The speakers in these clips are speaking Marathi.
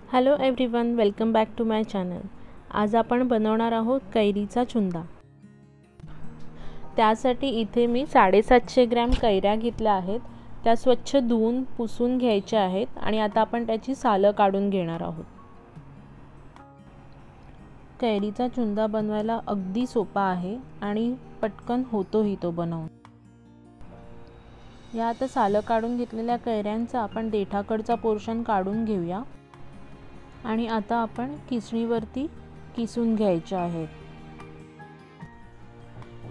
Hello everyone, welcome back to my channel. आज आपण बनवणार आहोत कैरीचा चुंदा। त्यासाठी इथे मी 750 ग्रॅम कैऱ्या घेतल्या आहेत। त्या स्वच्छ धुवून पुसून घ्यायच्या आहेत आणि आता आपण त्याची सालं काढून घेणार आहोत। कैरीचा चुंदा बनवायला अगदी सोपा आहे आणि पटकन होतोही तो बनवून। या आता सालं काढून घेतलेल्या कैऱ्यांचा आपण देठाकडचा पोर्शन काढून घेऊया आणि आता आपण किसणीवरती किसून घ्यायचे आहेत।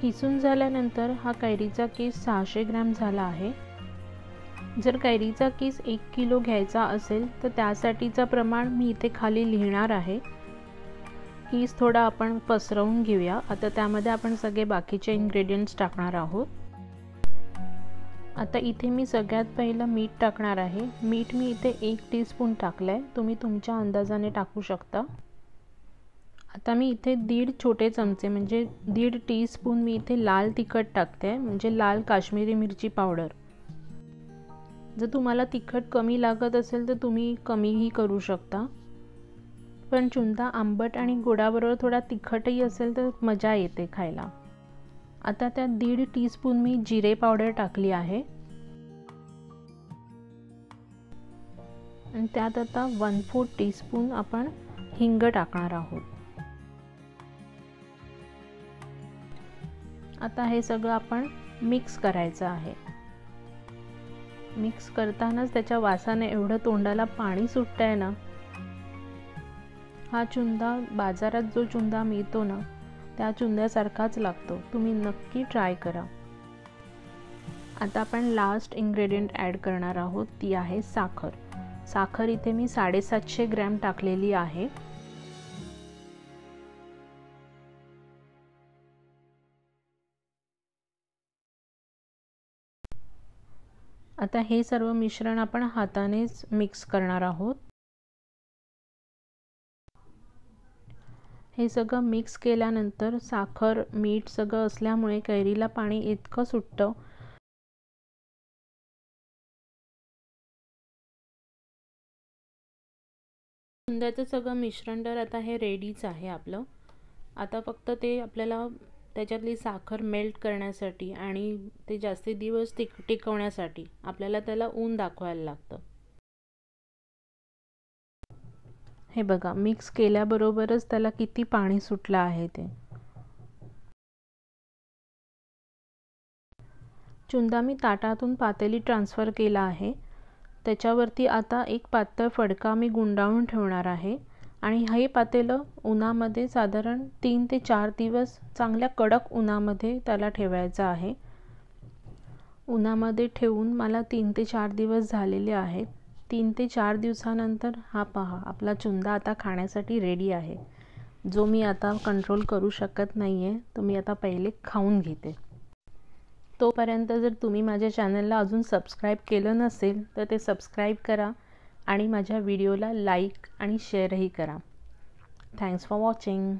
किसून झाल्यानंतर हा कैरीचा किस 600 ग्रॅम झाला आहे। जर कैरीचा किस 1 किलो घ्यायचा असेल तर त्यासाठीचा प्रमाण मी इथे खाली लिहिणार आहे। किस थोडा आपण पसरवून घेऊया। आता त्यामध्ये आपण सगळे बाकीचे इन्ग्रेडियंट्स टाकणार आहोत। आता इथे मी सगळ्यात पहिलं मीठ टाकणार आहे। मीठ मी इथे 1 टीस्पून टाकलंय, तुम्ही तुमच्या अंदाजाने टाकू शकता। आता मी इथे 1.5 छोटे चमचे म्हणजे 1.5 टीस्पून मी इथे लाल तिखट टाकते, म्हणजे लाल काश्मीरी मिरची पावडर। जर तुम्हाला तिखट कमी लागत असेल तर तुम्ही कमीही करू शकता, पण चुंदा आंबट आणि गोडाबरोबर थोडा तिखटही असेल तर मजा येते खायला। आता त्यात 1.5 टीस्पून मी जिरे पावडर टाकली आहे आणि त्यात आता 1/4 टीस्पून आपण हिंग टाकणार आहोत। आता हे सगळं आपण मिक्स करायचं आहे। मिक्स करतानाच त्याच्या वासाने एवढं तोंडाला पाणी सुटतंय ना। हा चुंदा बाजारात जो चुंदा मिळतो ना त्या चुंद्यासारखाच लागतो, तुम्ही नक्की ट्राय करा। आता आपण लास्ट इन्ग्रेडियंट ॲड करणार आहोत, ती आहे साखर। साखर इथे मी 750 ग्रॅम टाकलेली आहे। आता हे सर्व मिश्रण आपण हातानेच मिक्स करणार आहोत। हे सगळं मिक्स केल्यानंतर साखर मीठ सगळं असल्यामुळे कैरीला पाणी इतकं सुटतं। चुंद्याचं सगळं मिश्रण तर आता हे रेडीच आहे आपलं। आता फक्त ते आपल्याला त्याच्यातली साखर मेल्ट करण्यासाठी आणि ते जास्ती दिवस टिकवण्यासाठी आपल्याला त्याला ऊन दाखवायला लागतं। हे बघा, मिक्स केल्याबरोबरच त्याला किती पाणी सुटलं आहे ते। चुंदा मी ताटातून पातेलीत ट्रान्सफर केला आहे। त्याच्यावरती आता एक पातळ फडका मी गुंडाळून ठेवणार आहे आणि हे पातेलं उन्हामध्ये साधारण 3 ते 4 दिवस चांगल्या कडक उन्हामध्ये त्याला ठेवायचं आहे। उन्हामध्ये ठेवून मला 3 ते 4 दिवस झालेले आहेत। 3 ते 4 दिवसानंतर हा पहा, आपला चुंदा आता खाण्यासाठी रेडी आहे। जो मी आता कंट्रोल करू शकत नाहीये, तो मी आता पहिले खाऊन घेते। तोपर्यंत जर तुम्ही माझ्या चॅनलला अजून सबस्क्राईब केलं नसेल तर ते सबस्क्राईब करा आणि माझ्या व्हिडिओला लाईक आणि शेअरही करा। Thanks for watching.